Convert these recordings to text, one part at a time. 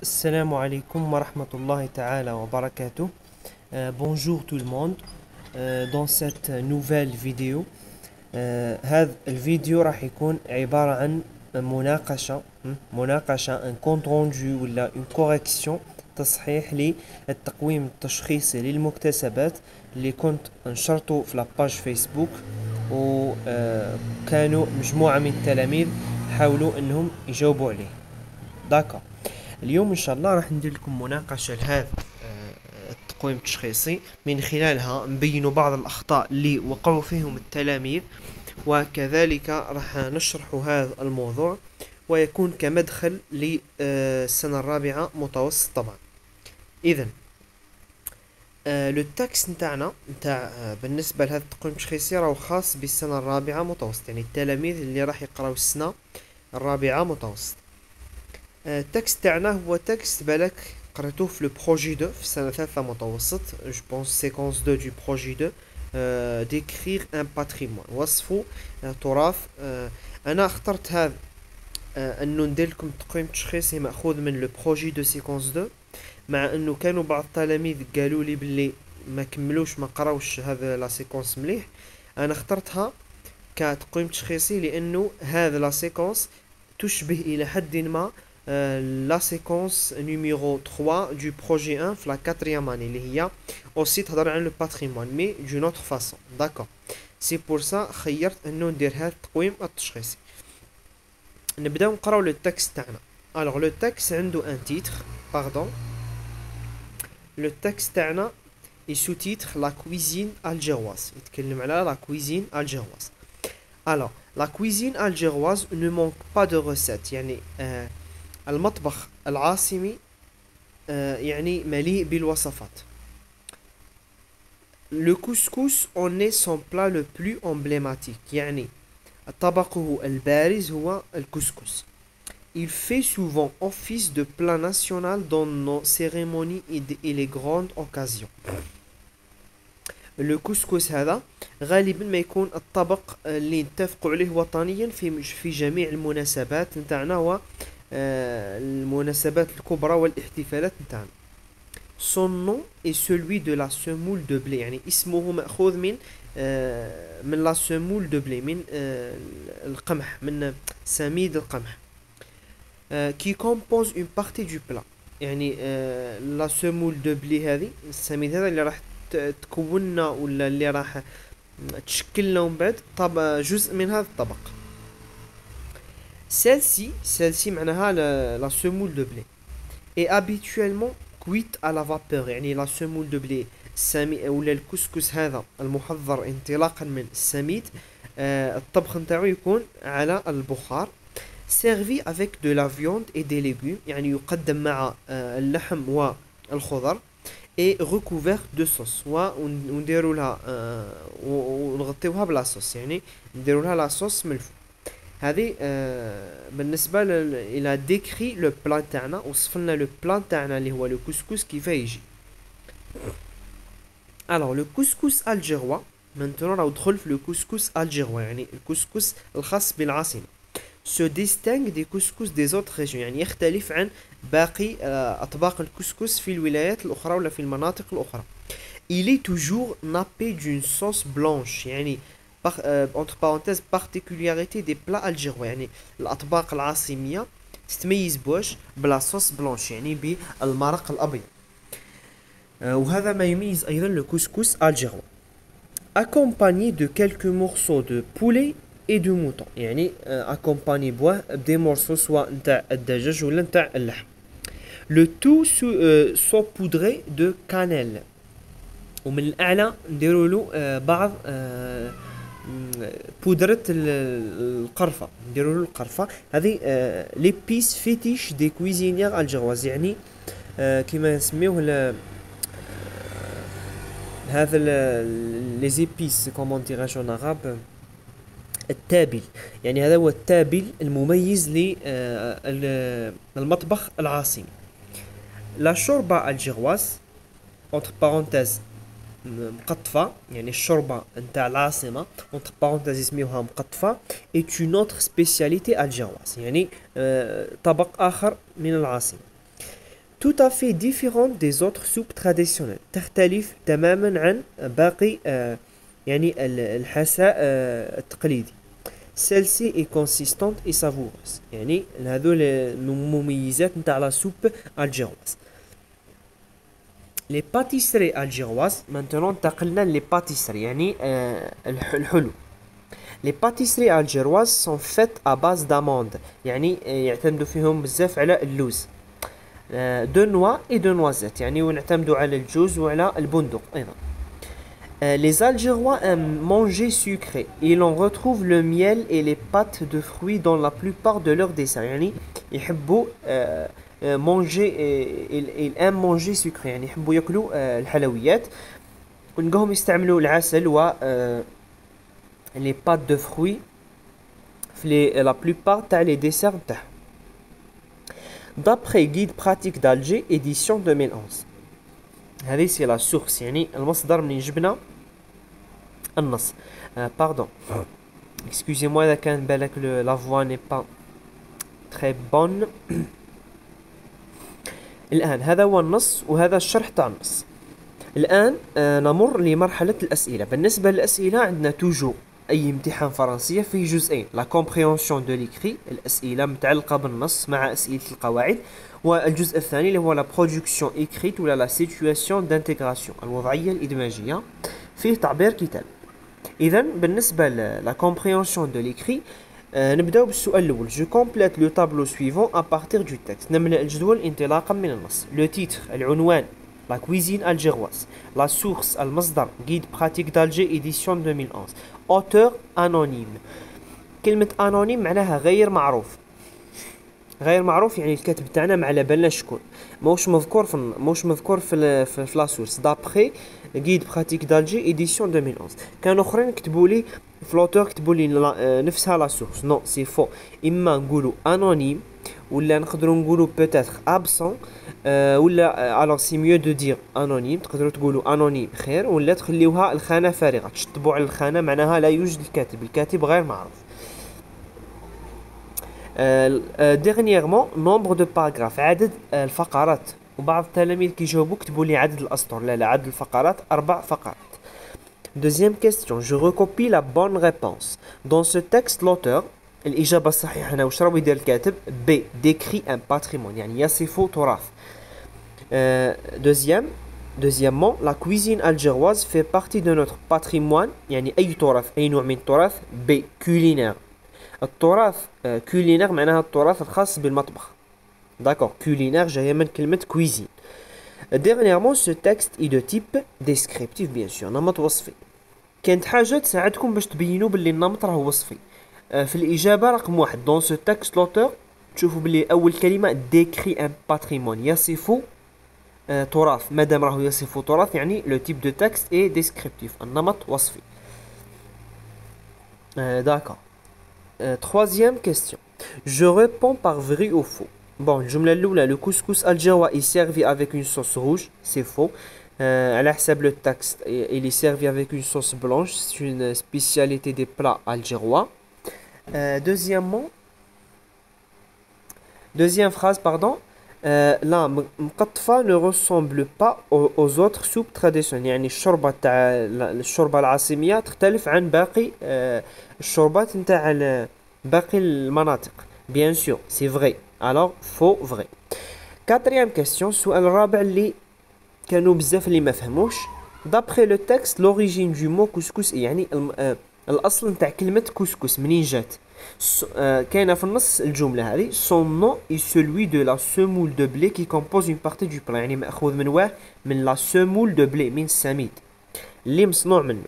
Assalamu alaikum wa rahmatullahi ta'ala wa barakatuh. Bonjour tout le monde. Dans cette nouvelle vidéo هذا الفيديو راح يكون عبارة عن مناقشة un compte rendu ولا une correction تصحيح للتقويم التشخيصي للمكتسبات اللي كنت نشرته في لاباج فيسبوك، وكانوا مجموعة من التلاميذ حاولوا انهم يجاوبوا عليه. داكا اليوم ان شاء الله راح ندير لكم مناقشه لهذا التقويم التشخيصي، من خلالها نبينوا بعض الاخطاء اللي وقعوا فيهم التلاميذ، وكذلك راح نشرح هذا الموضوع ويكون كمدخل للسنه الرابعه متوسط. طبعا اذا لو تكست نتاعنا بالنسبه لهذا التقويم التشخيصي راهو خاص بالسنه الرابعه متوسط، يعني التلاميذ اللي راح يقراو السنه الرابعه متوسط. التكست تاعنا هو تكست بالك قرأتوه في لو بروجي 2 في السنة الثالثة متوسط، جو بونس سيكونس 2 دو بروجي 2 ديكريغ ان باتريمون، وصفوا تراث. انا اخترت هذا انه ندير لكم تقويم تشخيصي ماخوذ من لو بروجي 2 سيكونس 2، مع انه كانوا بعض التلاميذ قالوا لي باللي ما كملوش ما قراوش هذا لا سيكونس مليح. انا اخترتها كتقويم تشخيصي لانه هذا لا سيكونس تشبه الى حد ما la séquence numéro 3 du projet 1 في la 4e année اللي هي aussi تهضر عن le patrimoine mais d'une autre façon. d'accord, c'est pour ça خيرت انه ندير هذا التقويم التشخيصي. نبداو نقراو لو تكست تاعنا. alors le texte عنده un titre pardon le texte تاعنا et sous-titre la cuisine algéroise، يتكلم على la cuisine algéroise. alors la cuisine algéroise ne manque pas de recettes، يعني المطبخ العاصمي يعني مليء بالوصفات. Le couscous en est son plat le plus emblématique، يعني طبقه البارز هو الكسكس. Il fait souvent office de plat national dans nos cérémonies et les grandes occasions. لو كسكس هذا غالبا ما يكون الطبق اللي نتفقوا عليه وطنيا في جميع المناسبات نتاعنا و المناسبات الكبرى والاحتفالات نتاعنا. son nom est celui de la semoule de blé، يعني اسمه مأخوذ من la semoule de blé، من القمح، من سميد القمح. qui compose une partie du plat، يعني la semoule de blé هذه السميد هذا اللي راح تكوننا ولا اللي راح تشكلنا ومن بعد جزء من هذا الطبق. celle-ci معناها la semoule de blé est habituellement cuite à la vapeur، يعني la semoule de blé ولا الكسكس هذا المحضر انطلاقا من السميد الطبخ نتاعو يكون على البخار. servi avec de la viande et des légumes، يعني يقدم مع اللحم والخضر. et recouvert de sauce، ونديروا لها ونغطيوها بلا صوص، يعني نديروا لها لا صوص من الفوق. هذه بالنسبه الى ديكري لو بلان تاعنا، وصف لنا لو بلان تاعنا اللي هو لو كسكس كيف يجي. alors le couscous algérois maintenant راهو دخل في لو كسكس algérois، يعني الكسكس الخاص بالعاصمه. se distingue des couscous des autres régions، يعني يختلف عن باقي أطباق الكسكس في الولايات الأخرى ولا في المناطق الأخرى. il est toujours nappé d'une sauce blanche، يعني entre parenthèses particularité des plats algérois، يعني الأطباق العاصمية تتميز بواش بلا صوص بلانش، يعني بالمرق الأبيض. وهذا ما يميز أيضا le couscous algérois. accompagné de quelques morceaux de poulet et de mouton، يعني accompagné بواه بدي مورسو سواء نتاع الدجاج ولا نتاع اللحم. le tout saupoudré de cannelle، ومن الأعلى نديروا له بعض بودرة القرفة، نديروا له القرفة. هذه ليبيس فيتيش دي كويزينيير الجغواز، يعني كما نسميوه هذا لي زيبيس كومون ديراج اون عرب، التابل، يعني هذا هو التابل المميز للمطبخ العاصمي. لا شوربة الجغواز entre parenthèses مقطفة، يعني الشوربة نتاع العاصمة entre parenthèses يسميوها مقطفة est une autre spécialité algéroise، يعني طبق آخر من العاصمة. tout à fait différente des autres soupes traditionnelles. تختلف تماما عن باقي يعني الحساء التقليدي. Celle-ci est consistante et savoureuse. يعني هذول المميزات نتاع لا سوب الجيرواز. Les pâtisseries algéroises maintenant انتقلنا les pâtisseries يعني الحلو. Les pâtisseries algéroises sont faites à base d'amandes يعني يعتمدوا فيهم بزاف على اللوز. De noix et de noisettes يعني ونعتمدوا على الجوز وعلى البندق أيضا. Les Algérois aiment manger sucré. Ils en retrouvent le miel et les pâtes de fruits dans la plupart de leurs desserts. يعني يحبوا manger ils aiment manger sucré يعني يحبوا ياكلوا الحلويات ونلقاهم يستعملوا العسل و les pâtes de fruits في la plupart تاع les desserts تاعهم. D'après Guide pratique d'Alger édition 2011. هذه c'est la source يعني المصدر منين جبنا النص. Pardon. Excusez-moi إذا كان بالك la voix n'est pas très bonne. الآن هذا هو النص وهذا الشرح تاع النص. الآن نمر لمرحلة الأسئلة. بالنسبة للأسئلة عندنا توجو أي امتحان فرنسية فيه جزئين la compréhension de l'écrit الأسئلة متعلقة بالنص مع أسئلة القواعد والجزء الثاني اللي هو la production écrite ولا la situation d'intégration الوضعية الإدماجية فيه تعبير كتاب. إذا بالنسبة la compréhension de l'écrit نبدأ بالسؤال الأول. Je complète le tableau suivant à partir du texte. نملأ الجدول انطلاقا من النص. Le titre العنوان La cuisine algéroise. La source المصدر Guide pratique d'Alger édition 2011. Auteur anonyme. كلمة anonyme معناها غير معروف. غير معروف يعني الكاتب تاعنا ما على بالناش شكون. موش مذكور في لا سورس. D'après Guide pratique d'Alger édition 2011. كانوا اخرين كتبوا لي فلوتور كتبوا لي نفسها لا سورس. نو سي فو. اما نقولوا anonyme ولا نقدروا نقولوا peut-être absent ولا alors c'est mieux de dire anonyme. تقدروا تقولوا anonyme خير ولا تخليوها الخانة فارغة تشطبوا على الخانة معناها لا يوجد الكاتب غير معروف. dernièrement nombre de paragraphes عدد الفقرات وبعض التلاميذ كيجاوبوا كتبوا لي عدد الأسطر لا عدد الفقرات 4 فقرات. Deuxième question, je recopie la bonne réponse. Dans ce texte, l'auteur, الإجابة الصحيحة هنا واش راه يدير الكاتب B décrit un patrimoine يعني يصف تراث. Deuxièmement, la cuisine algéroise fait partie de notre patrimoine يعني أي تراث أي نوع من التراث. B culinaire. التراث culinaire معناها التراث الخاص بالمطبخ. D'accord, culinaire جاية من كلمة cuisine. Dernièrement, ce texte est de type descriptif bien sûr نمط وصفي. كانت حاجة تساعدكم باش تبينوا باللي النمط راه وصفي. في الإجابة رقم 1 dans ce texte l'auteur تشوفوا باللي أول كلمة décrit un patrimoine يصف تراث. مادام راهو يصف تراث يعني le type de texte est descriptif النمط وصفي. D'accord. Troisième question. Je réponds par vrai ou faux. Bon, الجملة الأولى le couscous algérois est servi avec une sauce rouge. C'est faux. على حسب le texte il est servi avec une sauce blanche. C'est une spécialité des plats algérois. Deuxième phrase, pardon. La مقطفة ne ressemble pas aux autres soupes traditionnelles. يعني الشوربة العاصمية تختلف عن باقي الشوربات نتاع باقي المناطق. Bien sûr, c'est vrai. Alors, faux, vrai. Quatrième question, السؤال الرابع اللي كانوا بزاف اللي ما فهموش. D'après le texte, l'origine du mot couscous يعني الأصل نتاع كلمة كوسكوس منين جات؟ كاينة في النص الجملة هذه son nom est celui de la semoule de blé qui compose une partie du plat يعني مأخوذ من واه من la semoule de blé من السميد اللي مصنوع منه.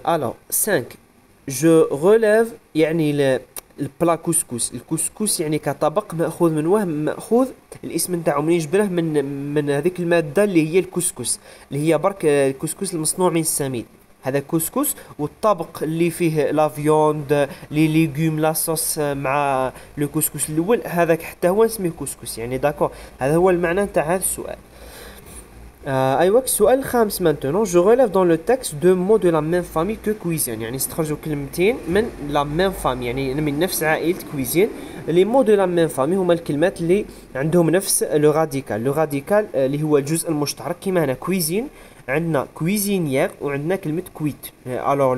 Alors 5 je relève يعني البلا كوسكوس. الكوسكوس يعني كطبق مأخوذ من واه مأخوذ الاسم نتاعو منين جبناه من هذيك المادة اللي هي الكوسكوس اللي هي برك الكوسكوس المصنوع من السميد. هذا كوسكوس والطبق اللي فيه لا فيوند لي ليغوم لا صوص مع لو كوسكوس الاول هذاك حتى هو اسمه كوسكوس يعني داكور. هذا هو المعنى نتاع هذا السؤال. أيوة السؤال الخامس maintenant je relève dans le texte deux mots de la même famille que cuisine يعني استخرجوا كلمتين من la même famille يعني من نفس عائلة cuisine. les mots de la même famille هما الكلمات اللي عندهم نفس لو راديكال اللي هو الجزء المشترك كيما هنا cuisine عندنا cuisinière وعندنا كلمة كويت. alors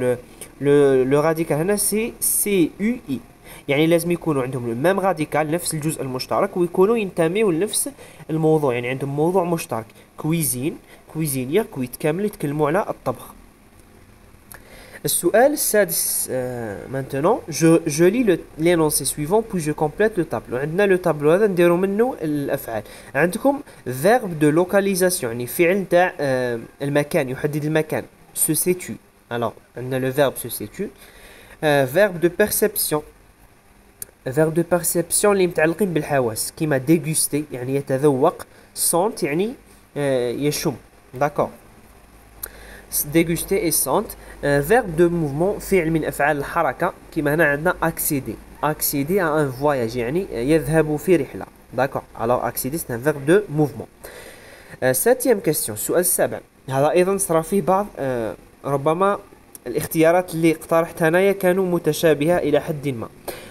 le radical هنا سي سي يو اي يعني لازم يكونوا عندهم الميم راديكال نفس الجزء المشترك ويكونوا ينتميوا لنفس الموضوع يعني عندهم موضوع مشترك كويزين كويزينير كويت كامل يتكلموا على الطبخ. السؤال السادس maintenant je lis l'énoncé suivant puis je complète le tableau. عندنا لو تابلو هذا نديروا منه الافعال. عندكم verbe de localisation يعني فعل تاع المكان يحدد المكان se situe. alors عندنا le verbe se situe. verbe de perception verbe de perception اللي متعلقين بالحواس كيما déguster يعني يتذوق sent يعني يشم d'accord déguster et sent. verbe de mouvement فعل من أفعال الحركة كيما هنا عندنا accéder à un voyage يعني يذهب في رحلة d'accord alors accéder c'est un verbe de mouvement. septième question السؤال السابع هذا أيضا صار فيه بعض ربما الاختيارات اللي اقترحتها أنايا كانوا متشابهة إلى حد ما.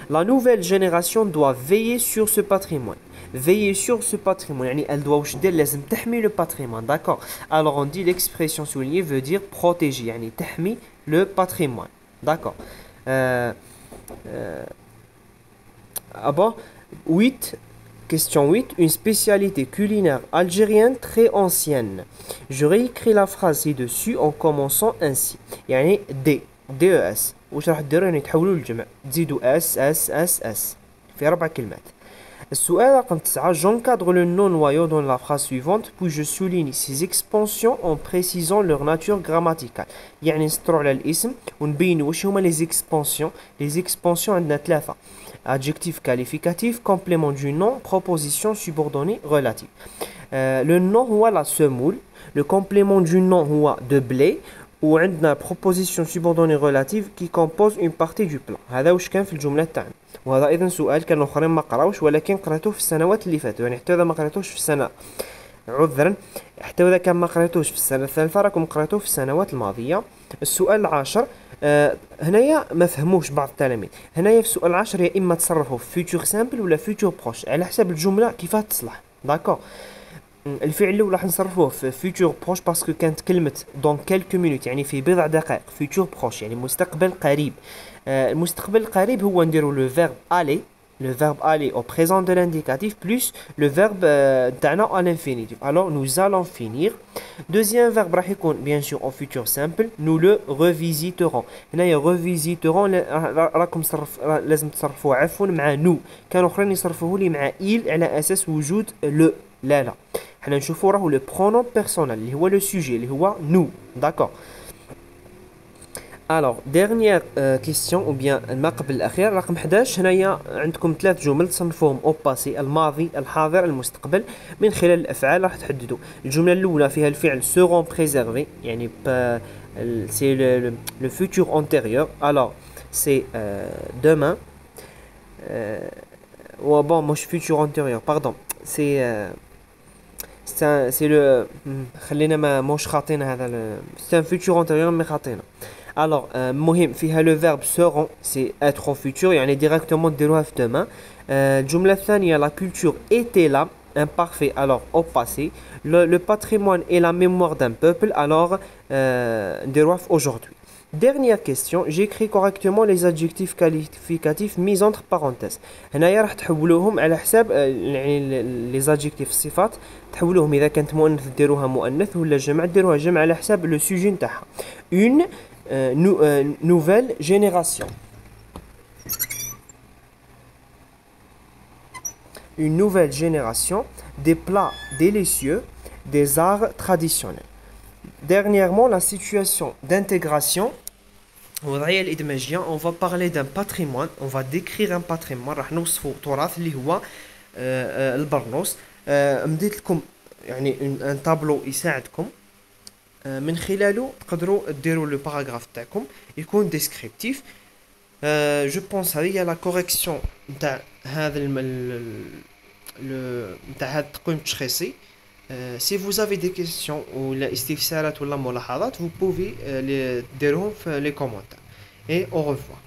La nouvelle génération doit veiller sur ce patrimoine. Veiller sur ce patrimoine يعني elle doit واش دير لازم تحمي le patrimoine d'accord. alors on dit l'expression soulignée veut dire protéger يعني تحمي le patrimoine d'accord. bon 8 question 8 une spécialité culinaire algérienne très ancienne. je réécris la phrase ci-dessus en commençant ainsi يعني DES واش راح ديروا يعني تحولوا للجمع تزيدوا اس في 4 كلمات. السؤال رقم 9 j'encadre le non-noyau dans la phrase suivante puis je souligne ces expansions en précisant leur nature grammaticale يعني نسطروا على الاسم ونبينوا واش هما les expansions عندنا 3 adjectif qualificatif complément du nom proposition subordonnée relative. le nom هو la semoule le complément du nom هو de blé وعندنا proposition subordonnée relative qui compose une partie du plan. هذا واش كان في الجملة تاعنا وهذا ايضا سؤال كان الاخرين ما قراوش ولكن قراتوه في السنوات اللي فاتوا يعني حتى اذا ما قراتوش في السنة عذرا حتى اذا كان ما قراتوش في السنة الثالثة راكم قراتوه في السنوات الماضية. السؤال العاشر هنايا ما فهموش بعض التلاميذ هنايا في السؤال العاشر يا اما تصرفوا في فيوتور سامبل ولا فيوتور بروش على حسب الجملة كيفاه تصلح داكور. الفعل الاول راح نصرفوه في فيوتور بروش باسكو كانت كلمه دون كيلكو مينوت يعني في بضع دقائق فيوتور بروش يعني مستقبل قريب. المستقبل القريب هو نديرو لو فيرب الي le verbe aller au présent de l'indicatif plus le verbe تاعنا à l'infinitif. alors nous allons finir. deuxième verbe راح يكون bien sûr au futur simple nous le revisiterons. هنايا revisiterons راكم لازم تصرفوه عفوا مع nous كانوا اخرين يصرفوه لي مع il على اساس وجود le لا حنا نشوفوا راهو لو برونون بيرسونال اللي هو لو سوجي اللي هو نو داكور. alors dernière question ou bien ما قبل الاخير رقم 11 هنايا عندكم 3 جمل تصنفوهم او باسي الماضي الحاضر المستقبل من خلال الافعال راح تحددوا. الجمله الاولى فيها الفعل seront préservés يعني c'est le futur antérieur alors c'est demain ou bon مش futur antérieur pardon c'est le خلينا ما موش خاطينا هذا c'est un futur antérieur مي خاطينا. alors مهم فيها le verbe seront c'est être au futur يعني directement ديروها في demain. الجملة الثانية la culture était là imparfait alors au passé le patrimoine et la mémoire d'un peuple alors نديروها في aujourd'hui. Dernière question, j'écris correctement les adjectifs qualificatifs mis entre parenthèses. هنايا راح تحولوهم على حساب يعني les adjectifs الصفات تحولوهم إذا كانت مؤنث ديروها مؤنث ولا جمع ديروها جمع على حساب لو سوجي نتاعها. une nouvelle génération. une nouvelle génération des plats délicieux des arts traditionnels. Dernièrement, la situation d'intégration وضعية الإدماجية on va parler d'un patrimoine on va décrire un patrimoine راح نوصفوا تراث اللي هو البرنوس. مديت لكم يعني ان تابلو يساعدكم من خلاله تقدروا ديروا لو باراغراف تاعكم يكون ديسكريبتيف. جو بونس هذه لا كوريكسيون نتاع هذا نتاع هذا التقويم التشخيصي Si vous avez des questions ou الاستفسارات ولا ملاحظات, vous pouvez les dire dans les commentaires. Et au revoir.